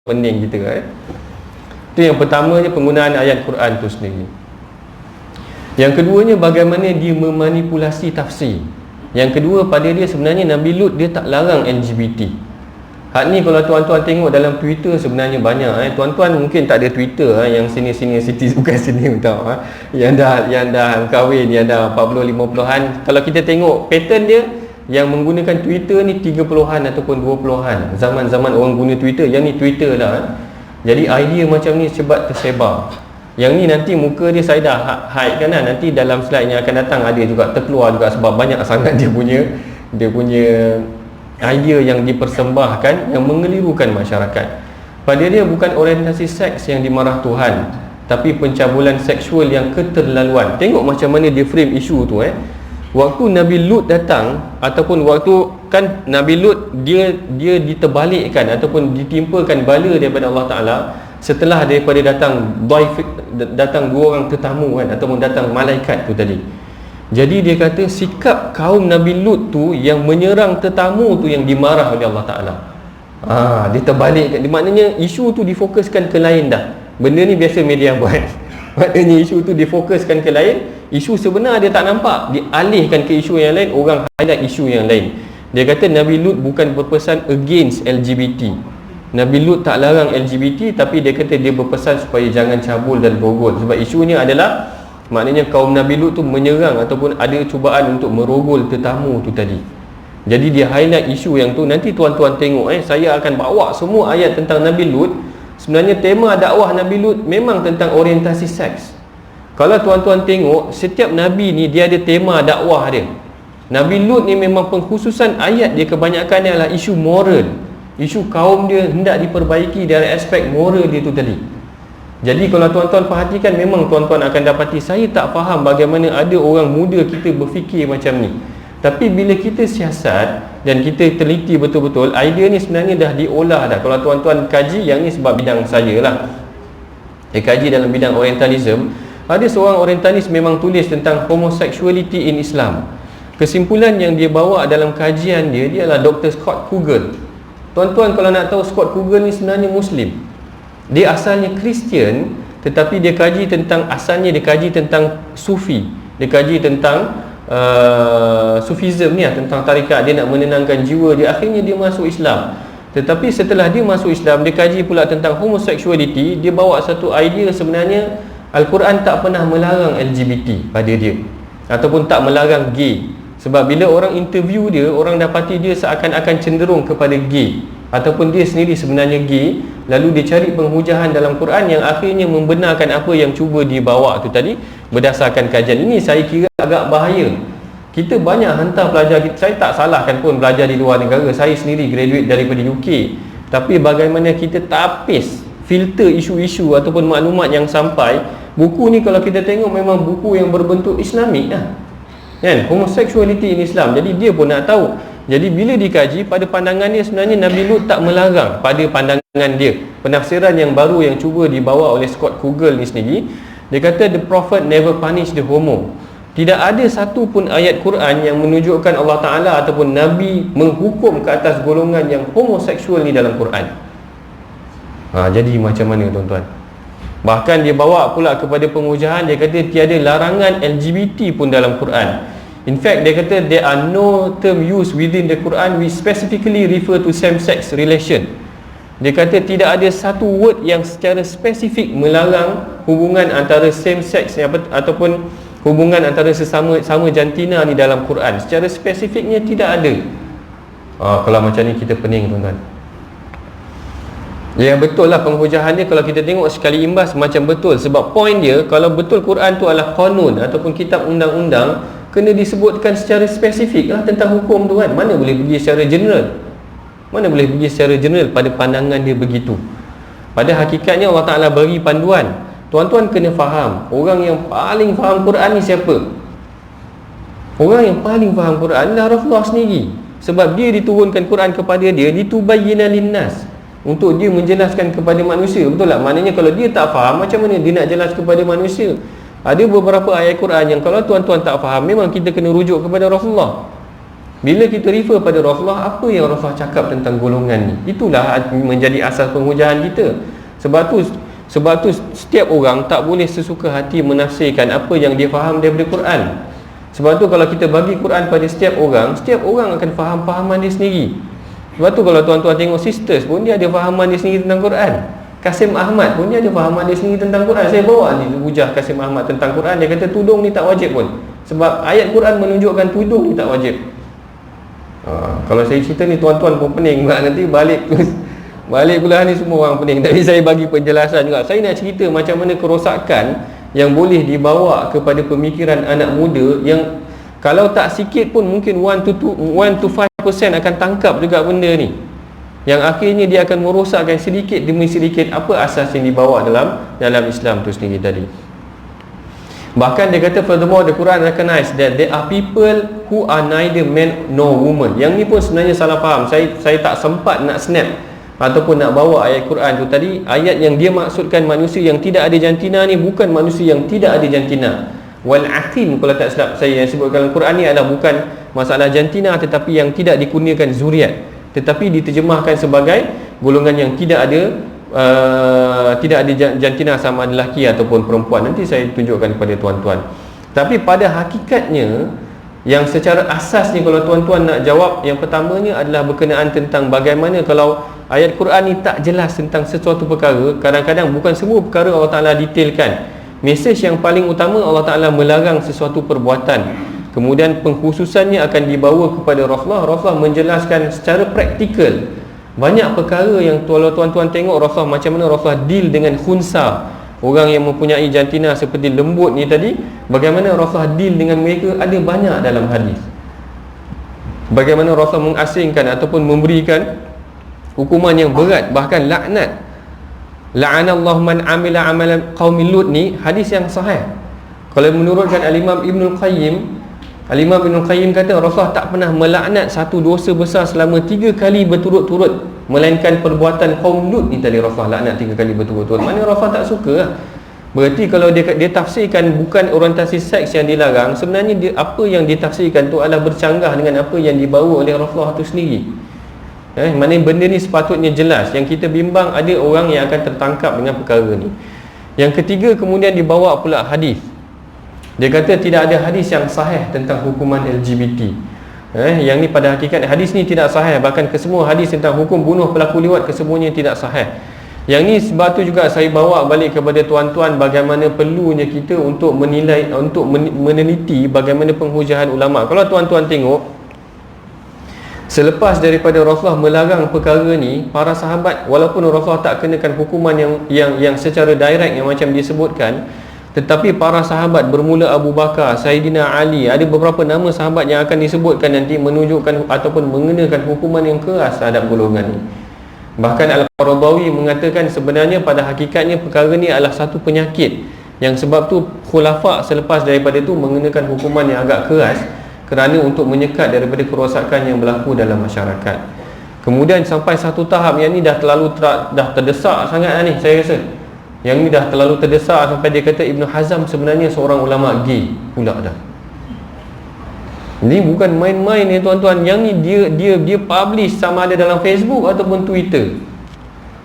pening kita Itu yang pertamanya, penggunaan ayat Quran tu sendiri. Yang keduanya, bagaimana dia memanipulasi tafsir. Yang kedua, pada dia sebenarnya Nabi Lut dia tak larang LGBT. Hak ni kalau tuan-tuan tengok dalam Twitter sebenarnya banyak tuan-tuan mungkin tak ada Twitter yang senior citizen, bukan senior tau yang dah kahwin, yang dah 40 50-an. Kalau kita tengok pattern dia, yang menggunakan Twitter ni 30-an ataupun 20-an. Zaman-zaman orang guna Twitter, yang ni Twitter lah Jadi idea macam ni cepat tersebar. Yang ni nanti muka dia saya dah hide kan nanti dalam slide yang akan datang ada juga terkeluar juga, sebab banyak sangat dia punya idea yang dipersembahkan yang mengelirukan masyarakat. Pada dia bukan orientasi seks yang dimarah Tuhan, tapi pencabulan seksual yang keterlaluan. Tengok macam mana dia frame isu tu Waktu Nabi Lut datang, ataupun waktu kan Nabi Lut dia diterbalikkan ataupun ditimpakan bala daripada Allah Ta'ala setelah daripada datang dua orang tetamu ataupun datang malaikat tu tadi. Jadi dia kata sikap kaum Nabi Lut tu yang menyerang tetamu tu yang dimarah oleh Allah Ta'ala. Dia terbalikkan. Maknanya isu tu difokuskan ke lain dah. Benda ni biasa media buat. Maknanya isu tu difokuskan ke lain. Isu sebenar dia tak nampak, dialihkan ke isu yang lain, orang highlight isu yang lain. Dia kata Nabi Lut bukan berpesan against LGBT. Nabi Lut tak larang LGBT, tapi dia kata dia berpesan supaya jangan cabul dan borgol. Sebab isunya adalah maknanya kaum Nabi Lut tu menyerang ataupun ada cubaan untuk merogol tetamu tu tadi. Jadi dia highlight isu yang tu. Nanti tuan-tuan tengok saya akan bawa semua ayat tentang Nabi Lut. Sebenarnya tema dakwah Nabi Lut memang tentang orientasi seks. Kalau tuan-tuan tengok, setiap Nabi ni dia ada tema dakwah dia. Nabi Lut ni memang pengkhususan ayat dia kebanyakan adalah isu moral. Isu kaum dia hendak diperbaiki dari aspek moral dia tu tadi. Jadi kalau tuan-tuan perhatikan, memang tuan-tuan akan dapati saya tak faham bagaimana ada orang muda kita berfikir macam ni. Tapi bila kita siasat dan kita teliti betul-betul, idea ni sebenarnya dah diolah dah. Kalau tuan-tuan kaji, yang ni sebab bidang saya lah. Saya kaji dalam bidang orientalism. Ada seorang orientalis memang tulis tentang homosexuality in Islam. Kesimpulan yang dia bawa dalam kajian dia adalah Dr. Scott Kugel. Tuan-tuan kalau nak tahu, Scott Kugel ni sebenarnya Muslim. Dia asalnya Kristian, tetapi dia kaji tentang, asalnya dia kaji tentang Sufi. Dia kaji tentang Sufism ni tentang tarikat. Dia nak menenangkan jiwa dia. Akhirnya dia masuk Islam. Tetapi setelah dia masuk Islam, dia kaji pula tentang homosexuality. Dia bawa satu idea sebenarnya Al-Quran tak pernah melarang LGBT pada dia, ataupun tak melarang gay. Sebab bila orang interview dia, orang dapati dia seakan-akan cenderung kepada gay, ataupun dia sendiri sebenarnya gay. Lalu dia cari penghujahan dalam Quran yang akhirnya membenarkan apa yang cuba dibawa tu tadi berdasarkan kajian. Ini saya kira agak bahaya. Kita banyak hantar pelajar kita. Saya tak salahkan pun belajar di luar negara. Saya sendiri graduate daripada UK. Tapi bagaimana kita tapis filter isu-isu ataupun maklumat yang sampai. Buku ni kalau kita tengok memang buku yang berbentuk Islamik lah kan, homosexuality in Islam. Jadi dia pun nak tahu. Jadi bila dikaji, pada pandangan dia sebenarnya Nabi Lut tak melarang. Pada pandangan dia, penafsiran yang baru yang cuba dibawa oleh Scott Kugel ni sendiri, dia kata the prophet never punish the homo. Tidak ada satu pun ayat Quran yang menunjukkan Allah Ta'ala ataupun Nabi menghukum ke atas golongan yang homoseksual ni dalam Quran. Jadi macam mana tuan-tuan? Bahkan dia bawa pula kepada pengujahan. Dia kata tiada larangan LGBT pun dalam Quran. In fact, dia kata there are no term used within the Quran which specifically refer to same-sex relation. Dia kata tidak ada satu word yang secara spesifik melarang hubungan antara same-sex ataupun hubungan antara sesama jantina ni dalam Quran. Secara spesifiknya tidak ada. Kalau macam ni kita pening tuan-tuan. Yang betul lah penghujahannya, kalau kita tengok sekali imbas macam betul. Sebab point dia, kalau betul Quran tu adalah qanun ataupun kitab undang-undang, kena disebutkan secara spesifik lah tentang hukum tu kan. Mana boleh pergi secara general? Mana boleh pergi secara general pada pandangan dia begitu? Pada hakikatnya Allah Ta'ala bagi panduan. Tuan-tuan kena faham, orang yang paling faham Quran ni siapa? Orang yang paling faham Quran adalah Rasulullah sendiri. Sebab dia diturunkan Quran kepada dia litubayyina linnas, untuk dia menjelaskan kepada manusia. Betul tak? Maknanya kalau dia tak faham, macam mana dia nak jelas kepada manusia? Ada beberapa ayat Quran yang kalau tuan-tuan tak faham, memang kita kena rujuk kepada Rasulullah. Bila kita refer pada Rasulullah, apa yang Rasulullah cakap tentang golongan ni, itulah menjadi asas penghujahan kita. Sebab tu setiap orang tak boleh sesuka hati menafsirkan apa yang dia faham daripada Quran. Sebab tu kalau kita bagi Quran pada setiap orang akan faham fahaman dia sendiri. Sebab tu kalau tuan-tuan tengok sisters pun, dia ada fahaman dia sendiri tentang Quran. Kasim Ahmad pun dia ada fahaman dia sendiri tentang Quran. Saya bawa ni hujah Kasim Ahmad tentang Quran, dia kata tudung ni tak wajib pun. Sebab ayat Quran menunjukkan tudung ni tak wajib. Kalau saya cerita ni tuan-tuan pun pening pula, nanti balik pula ni semua orang pening. Tapi saya bagi penjelasan juga. Saya nak cerita macam mana kerosakan yang boleh dibawa kepada pemikiran anak muda, yang kalau tak sikit pun mungkin 1 to 5% akan tangkap juga benda ni, yang akhirnya dia akan merosakkan sedikit demi sedikit apa asas yang dibawa dalam Islam tu sendiri tadi. Bahkan dia kata, furthermore the Quran recognize that there are people who are neither man nor woman. Yang ni pun sebenarnya salah faham. Saya tak sempat nak snap ataupun nak bawa ayat Quran tu tadi. Ayat yang dia maksudkan manusia yang tidak ada jantina ni bukan manusia yang tidak ada jantina. Wal aqim, kalau tak silap saya, yang sebutkan dalam Quran ni adalah bukan masalah jantina, tetapi yang tidak dikurniakan zuriat, tetapi diterjemahkan sebagai golongan yang tidak ada jantina, sama ada lelaki ataupun perempuan. Nanti saya tunjukkan kepada tuan-tuan. Tapi pada hakikatnya, yang secara asasnya kalau tuan-tuan nak jawab, yang pertamanya adalah berkenaan tentang bagaimana kalau ayat Quran ni tak jelas tentang sesuatu perkara. Kadang-kadang bukan semua perkara Allah Ta'ala detailkan. Mesej yang paling utama, Allah Ta'ala melarang sesuatu perbuatan, kemudian pengkhususannya akan dibawa kepada Rasulullah menjelaskan secara praktikal banyak perkara yang tuan-tuan tengok Rasulullah macam mana Rasulullah deal dengan khunsa, orang yang mempunyai jantina seperti lembut ni tadi. Bagaimana Rasulullah deal dengan mereka ada banyak dalam hadis. Bagaimana Rasulullah mengasingkan ataupun memberikan hukuman yang berat, bahkan laknat. La'anallahu man amila amalan qaumi Lut ni hadis yang sahih. Kalau menurutkan Al-Imam Ibnul Qayyim, Al-Imam Ibnul Qayyim kata Rasulullah tak pernah melaknat satu dosa besar selama 3 kali berturut-turut, melainkan perbuatan kaum Lut ni tadi Rasulullah laknat 3 kali berturut-turut. Mana Rasulullah tak suka lah. Berarti kalau dia tafsirkan bukan orientasi seks yang dilarang, sebenarnya apa yang ditafsirkan tu adalah bercanggah dengan apa yang dibawa oleh Rasulullah tu sendiri. Maknanya benda ni sepatutnya jelas. Yang kita bimbang ada orang yang akan tertangkap dengan perkara ni. Yang ketiga, kemudian dibawa pula hadis. Dia kata tidak ada hadis yang sahih tentang hukuman LGBT. Yang ni pada hakikat hadis ni tidak sahih. Bahkan kesemua hadis tentang hukum bunuh pelaku liwat kesemuanya tidak sahih. Yang ni sebab tu juga saya bawa balik kepada tuan-tuan bagaimana perlunya kita untuk menilai, untuk meneliti bagaimana penghujahan ulama. Kalau tuan-tuan tengok, selepas daripada Rasulullah melarang perkara ni, para sahabat, walaupun Rasulullah tak kenakan hukuman yang secara direct yang macam disebutkan, tetapi para sahabat bermula Abu Bakar, Sayyidina Ali, ada beberapa nama sahabat yang akan disebutkan nanti menunjukkan ataupun mengenakan hukuman yang keras terhadap golongan ni. Bahkan Al-Qaradawi mengatakan sebenarnya pada hakikatnya perkara ni adalah satu penyakit, yang sebab tu khulafa selepas daripada tu mengenakan hukuman yang agak keras kerana untuk menyekat daripada kerosakan yang berlaku dalam masyarakat. Kemudian sampai satu tahap yang ni dah terdesak sangat lah ni, saya rasa. Yang ni dah terlalu terdesak sampai dia kata Ibn Hazm sebenarnya seorang ulama gay pula dah. Ini bukan main-main ni tuan-tuan. Yang ni dia publish sama ada dalam Facebook ataupun Twitter.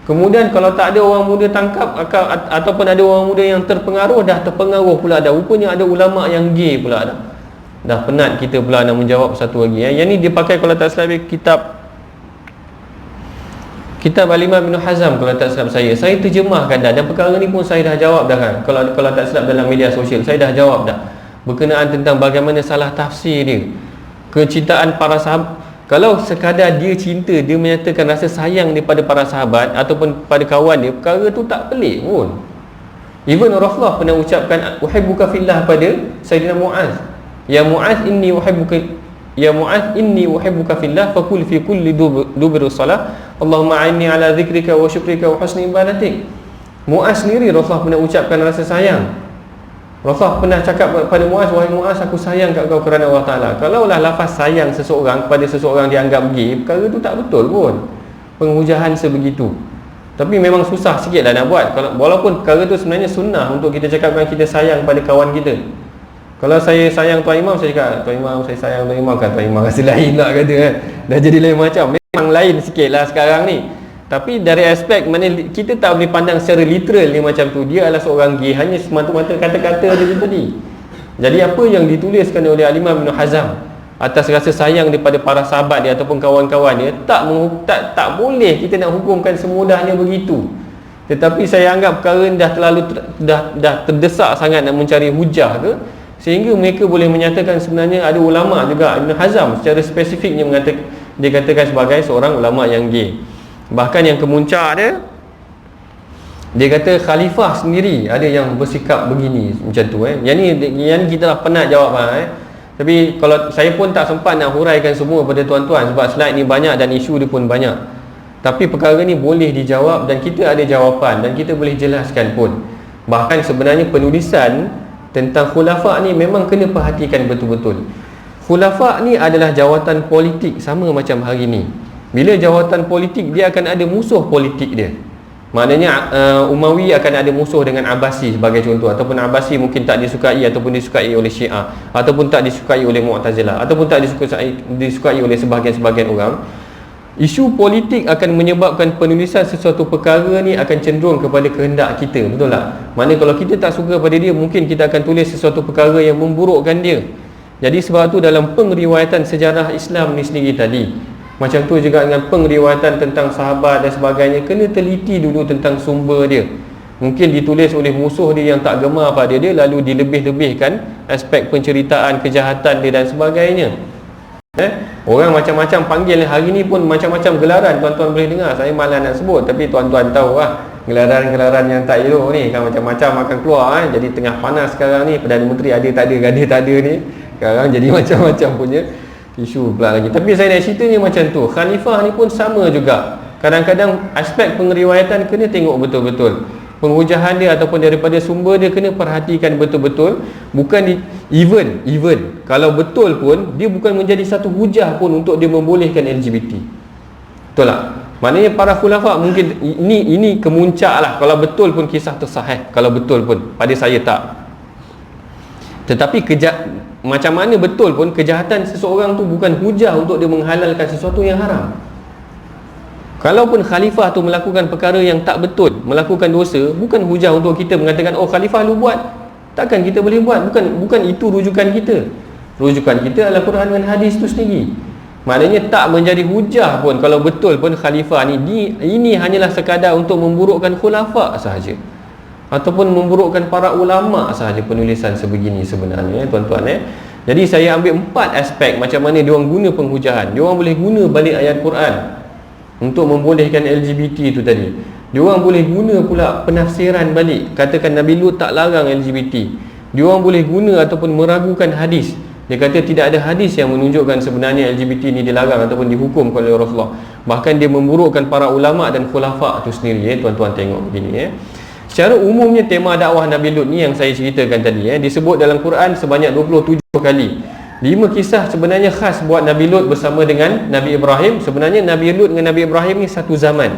Kemudian kalau tak ada orang muda tangkap ataupun ada orang muda yang terpengaruh, dah terpengaruh pula dah. Rupanya ada ulama yang gay pula dah. Dah penat kita pula nak menjawab satu lagi. Yang ni dia pakai, kalau tak silap, kitab Al-Imam Ibn Hazm, kalau tak silap saya terjemahkan dah. Dan perkara ni pun saya dah jawab dah kan. Kalau tak silap dalam media sosial, saya dah jawab dah. Berkenaan tentang bagaimana salah tafsir dia. Kecintaan para sahabat. Kalau sekadar dia cinta, dia menyatakan rasa sayang daripada para sahabat ataupun pada kawan dia, perkara tu tak pelik pun. Even Rasulullah pernah ucapkan uhibbuka fillah pada Sayyidina Mu'az. Ya Mu'az inni uhibbuka fillah faqul fi kulli dubur salah Allahumma a'inni ala dzikrika wa syukrika wa husni ibadatik. Mu'az sendiri Rasulullah pernah ucapkan rasa sayang. Rasulullah pernah cakap kepada Mu'az, wahai Mu'az, aku sayang kat kau kerana Allah Ta'ala. Kalaulah lafaz sayang seseorang kepada seseorang dianggap gay, perkara tu tak betul pun, penghujahan sebegitu. Tapi memang susah sikit lah nak buat. Walaupun perkara tu sebenarnya sunnah untuk kita cakapkan kita sayang pada kawan kita. Kalau saya sayang Tuan Imam, saya cakap Tuan Imam saya sayang Tuan Imam, kan Tuan Imam rasa lain lah kata kan. Dah jadi lain macam. Memang lain sikit lah sekarang ni. Tapi dari aspek mana kita tak boleh pandang secara literal ni macam tu. Dia adalah seorang gay, hanya semata-mata kata-kata dia tadi. Jadi apa yang dituliskan oleh Al-Imam Ibn Hazm atas rasa sayang daripada para sahabat dia ataupun kawan-kawan dia, tak boleh kita nak hukumkan semudahnya begitu. Tetapi saya anggap perkara ni dah terlalu dah terdesak sangat nak mencari hujah ke, sehingga mereka boleh menyatakan sebenarnya ada ulama juga, Ibn Hazm secara spesifiknya dia katakan sebagai seorang ulama yang gay. Bahkan yang kemuncak dia kata khalifah sendiri ada yang bersikap begini macam tu Yang ni kita dah penat jawab Tapi kalau saya pun tak sempat nak huraikan semua pada tuan-tuan sebab slide ni banyak dan isu dia pun banyak. Tapi perkara ni boleh dijawab dan kita ada jawapan dan kita boleh jelaskan pun. Bahkan sebenarnya penulisan tentang khulafah ni memang kena perhatikan betul-betul. Khulafah ni adalah jawatan politik sama macam hari ni. Bila jawatan politik, dia akan ada musuh politik dia. Maknanya Umawi akan ada musuh dengan Abbasi sebagai contoh, ataupun Abbasi mungkin tak disukai ataupun disukai oleh Syiah, ataupun tak disukai oleh Mu'tazilah, ataupun tak disukai oleh sebahagian-sebahagian orang. Isu politik akan menyebabkan penulisan sesuatu perkara ni akan cenderung kepada kehendak kita, betul tak? Maknanya kalau kita tak suka pada dia, mungkin kita akan tulis sesuatu perkara yang memburukkan dia. Jadi sebab tu dalam pengriwayatan sejarah Islam ni sendiri tadi, macam tu juga dengan pengriwayatan tentang sahabat dan sebagainya, kena teliti dulu tentang sumber dia. Mungkin ditulis oleh musuh dia yang tak gemar pada dia, lalu dilebih-lebihkan aspek penceritaan kejahatan dia dan sebagainya. Orang macam-macam panggil hari ni pun macam-macam gelaran, tuan-tuan boleh dengar. Saya malas nak sebut, tapi tuan-tuan tahu lah gelaran-gelaran yang tak elok ni kan macam-macam akan keluar Jadi tengah panas sekarang ni, Perdana Menteri ada tak ada ni, sekarang jadi macam-macam punya isu pula lagi. Tapi saya nak cerita ni macam tu, khalifah ni pun sama juga. Kadang-kadang aspek pengriwayatan kena tengok betul-betul, penghujahan dia ataupun daripada sumber dia kena perhatikan betul-betul. Bukan even kalau betul pun, dia bukan menjadi satu hujah pun untuk dia membolehkan LGBT. Betul tak? Maknanya para khulafah mungkin ini kemuncak lah kalau betul pun kisah tersahih. Kalau betul pun, pada saya tak. Tetapi macam mana betul pun, kejahatan seseorang tu bukan hujah untuk dia menghalalkan sesuatu yang haram. Kalaupun khalifah tu melakukan perkara yang tak betul, melakukan dosa, bukan hujah untuk kita mengatakan oh khalifah lu buat, takkan kita boleh buat. Bukan itu rujukan kita. Rujukan kita adalah Quran dan hadis tu sendiri. Maknanya tak menjadi hujah pun kalau betul pun khalifah ni ini hanyalah sekadar untuk memburukkan khulafah sahaja, ataupun memburukkan para ulama sahaja penulisan sebegini sebenarnya tuan-tuan Jadi saya ambil 4 aspek macam mana diorang guna penghujahan. Diorang boleh guna balik ayat Quran untuk membolehkan LGBT itu tadi. Diorang boleh guna pula penafsiran balik, katakan Nabi Lut tak larang LGBT. Diorang boleh guna ataupun meragukan hadis. Dia kata tidak ada hadis yang menunjukkan sebenarnya LGBT ni dilarang ataupun dihukum oleh Rasulullah. Bahkan dia memburukkan para ulama dan khulafah itu sendiri tuan-tuan tengok begini Secara umumnya tema dakwah Nabi Lut ni yang saya ceritakan tadi disebut dalam Quran sebanyak 27 kali. 5 kisah sebenarnya khas buat Nabi Lut bersama dengan Nabi Ibrahim. Sebenarnya Nabi Lut dengan Nabi Ibrahim ni satu zaman.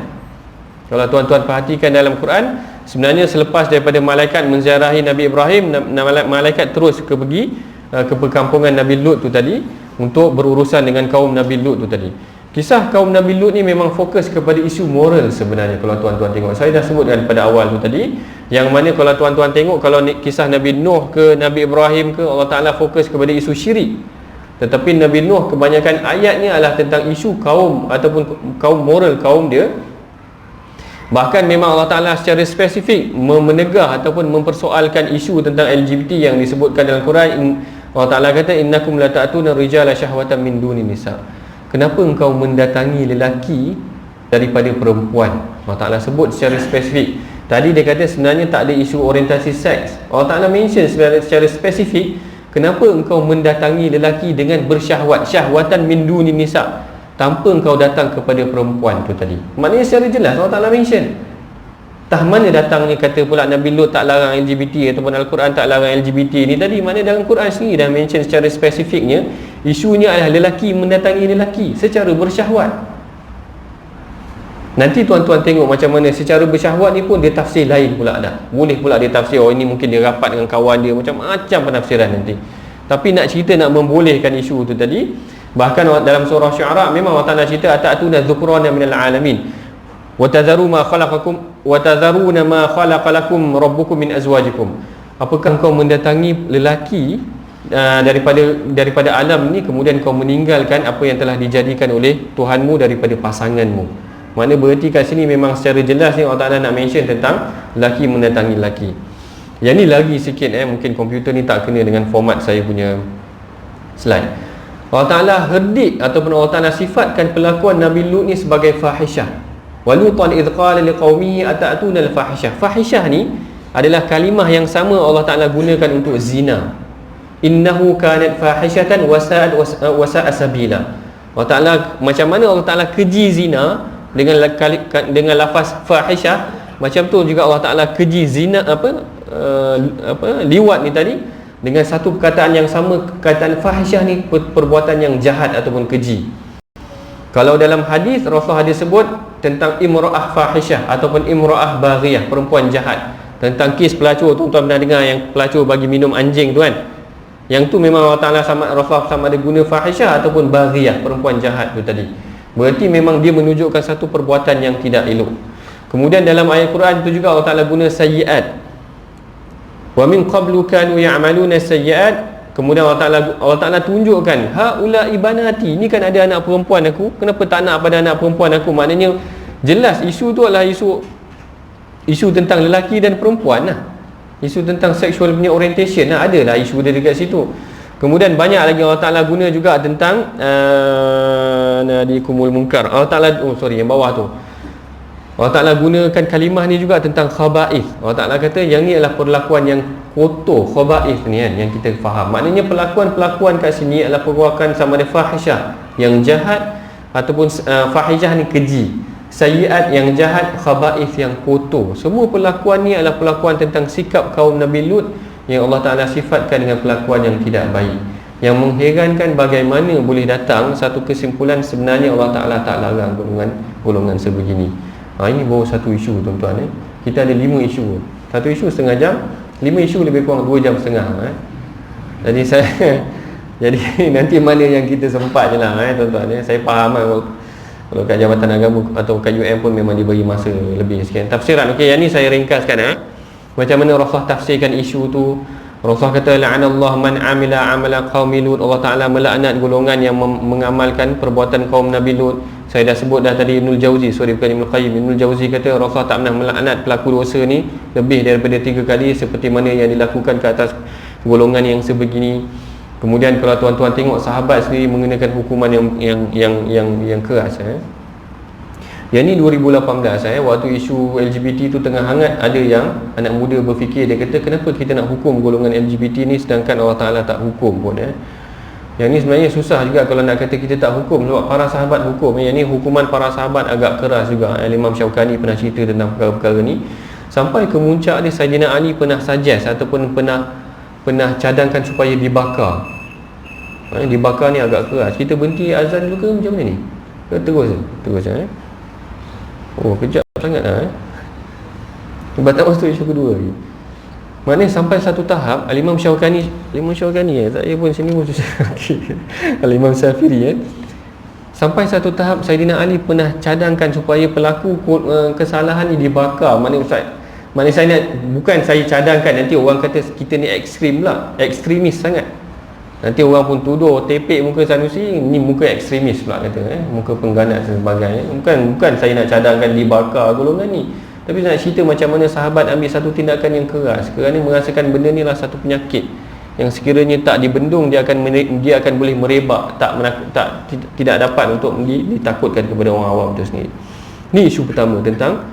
Kalau tuan-tuan perhatikan dalam Quran, sebenarnya selepas daripada malaikat menziarahi Nabi Ibrahim, malaikat terus pergi ke perkampungan Nabi Lut tu tadi untuk berurusan dengan kaum Nabi Lut tu tadi. Kisah kaum Nabi Lut ni memang fokus kepada isu moral sebenarnya. Kalau tuan-tuan tengok, saya dah sebutkan pada awal tu tadi, yang mana kalau tuan-tuan tengok, kalau kisah Nabi Nuh ke Nabi Ibrahim ke, Allah Ta'ala fokus kepada isu syirik. Tetapi Nabi Nuh kebanyakan ayatnya adalah tentang isu kaum ataupun kaum moral kaum dia. Bahkan memang Allah Ta'ala secara spesifik menegah ataupun mempersoalkan isu tentang LGBT yang disebutkan dalam Quran. Allah Ta'ala kata innakum la ta'tuna rijala syahwatan min duni nisa. Kenapa engkau mendatangi lelaki daripada perempuan? Allah Ta'ala sebut secara spesifik. Tadi dia kata sebenarnya tak ada isu orientasi seks. Allah Ta'ala mention secara spesifik, kenapa engkau mendatangi lelaki dengan bersyahwat, syahwatan min duni nisa, tanpa engkau datang kepada perempuan tu tadi. Maknanya secara jelas Allah Ta'ala mention. Tah mana datang ni kata pula Nabi Lut tak larang LGBT ataupun Al-Quran tak larang LGBT ni tadi. Maknanya dalam Quran sendiri dah mention secara spesifiknya, isunya adalah lelaki mendatangi lelaki secara bersyahwat. Nanti tuan-tuan tengok macam mana secara bersyahwat ni pun dia tafsir lain pula dah. Boleh pula dia tafsir, oh ini mungkin dia rapat dengan kawan dia, macam-macam penafsiran nanti. Tapi nak cerita, nak membolehkan isu tu tadi, bahkan dalam surah Syu'ara memang Allah Ta'ala cerita ata'tuna dzukrana minal alamin wa tadharu ma khalaqakum wa tadharuna ma khalaqalakum rabbukum min azwajikum. Apakah kau mendatangi lelaki daripada alam ni, kemudian kau meninggalkan apa yang telah dijadikan oleh Tuhanmu daripada pasanganmu. Mana berarti kat sini memang secara jelas ni Allah Ta'ala nak mention tentang lelaki mendatangi lelaki. Yang ni lagi sikit mungkin komputer ni tak kena dengan format saya punya slide. Allah Ta'ala herdik ataupun Allah Ta'ala sifatkan pelakuan Nabi Lut ni sebagai fahishah. Walutan idh qala liqaumihi ata'tuna al-fahishah. Fahishah ni adalah kalimah yang sama Allah Ta'ala gunakan untuk zina. Innahu kanat fahishatan wa sa'a sabila. Allah Ta'ala, macam mana Allah Ta'ala keji zina dengan lafaz fahishah, macam tu juga Allah Ta'ala keji zina liwat ni tadi dengan satu perkataan yang sama. Perkataan fahishah ni perbuatan yang jahat ataupun keji. Kalau dalam hadis Rasulullah ada sebut tentang imra'ah fahishah ataupun imra'ah baghiyah, perempuan jahat. Tentang kes pelacur, tuan-tuan pernah dengar yang pelacur bagi minum anjing tu kan. Yang tu memang Allah Ta'ala Rasulullah sama ada guna fahishah ataupun baghiyah, perempuan jahat tu tadi. Berarti memang dia menunjukkan satu perbuatan yang tidak elok. Kemudian dalam ayat Quran itu juga Allah Ta'ala guna sayyi'at. Wa min qablu kanu ya'maluna sayyi'at. Kemudian Allah Ta'ala tunjukkan haula'i banati, ni kan ada anak perempuan aku, kenapa tak nak pada anak perempuan aku? Maknanya jelas isu tu adalah isu tentang lelaki dan perempuan lah. Isu tentang sexual punya orientation lah, adalah isu dia dekat situ. Kemudian banyak lagi Allah Ta'ala guna juga tentang nadikumul munkar. Allah Ta'ala, yang bawah tu Allah Ta'ala gunakan kalimah ni juga tentang khaba'ith. Allah Ta'ala kata yang ni adalah perlakuan yang kotor. Khaba'ith ni kan, yang kita faham, maknanya perlakuan kat sini adalah perlakuan sama ada fahishah yang jahat ataupun fahishah ni keji, sayyiat yang jahat, khaba'ith yang kotor. Semua perlakuan ni adalah perlakuan tentang sikap kaum Nabi Lut yang Allah Ta'ala sifatkan dengan perlakuan yang tidak baik. Yang mengherankan bagaimana boleh datang satu kesimpulan sebenarnya Allah Ta'ala tak larang golongan sebegini. Ini baru satu isu tuan-tuan. Kita ada 5 isu. Satu isu setengah jam, 5 isu lebih kurang 2 jam setengah. Jadi jadi nanti mana yang kita sempat je lah tuan-tuan. Saya faham kalau kat Jabatan Agama atau kat UM pun memang diberi masa lebih sikit. Tafsiran, okey, yang ni saya ringkaskan. Macam mana Rasulullah tafsirkan isu tu. Rasulullah kata la'anallahu man amila amala qaumi Lut. Allah Ta'ala melaknat golongan yang mengamalkan perbuatan kaum Nabi Lut. Saya dah sebut dah tadi Ibnul Jauzi, bukan Ibnul Qayyim. Ibnul Jauzi kata Rasulullah tak pernah melaknat pelaku dosa ni lebih daripada 3 kali seperti mana yang dilakukan ke atas golongan yang sebegini. Kemudian kalau tuan-tuan tengok sahabat sendiri mengenakan hukuman yang keras. Yang ni 2018 waktu isu LGBT tu tengah hangat, ada yang anak muda berfikir, dia kata kenapa kita nak hukum golongan LGBT ni sedangkan Allah Ta'ala tak hukum pun. Yang ni sebenarnya susah juga kalau nak kata kita tak hukum, sebab para sahabat hukum. Yang ni hukuman para sahabat agak keras juga. Imam Syaukani pernah cerita tentang perkara-perkara ni. Sampai ke muncak dia, Sayyidina Ali pernah suggest ataupun pernah cadangkan supaya dibakar. Dibakar ni agak keras. Kita berhenti azan dulu ke macam mana ni? Terus Oh, kejap sangat lah. Batal masuk isu kedua lagi. Maknanya sampai satu tahap Imam Syaukani saya pun sini pun susah. Imam Syafiri sampai satu tahap Sayyidina Ali pernah cadangkan supaya pelaku kesalahan ni dibakar. Maknanya saya nak, bukan saya cadangkan nanti orang kata kita ni ekstrim lah, ekstremis sangat. Nanti orang pun tuduh tepek muka Sanusi ni muka ekstremis pula kata, muka pengganas dan sebagainya. Bukan saya nak cadangkan dibakar golongan ni, tapi saya nak cerita macam mana sahabat ambil satu tindakan yang keras kerana merasakan benda ni lah satu penyakit yang sekiranya tak dibendung dia akan boleh merebak, tidak dapat untuk ditakutkan kepada orang awam itu sendiri. Ni isu pertama tentang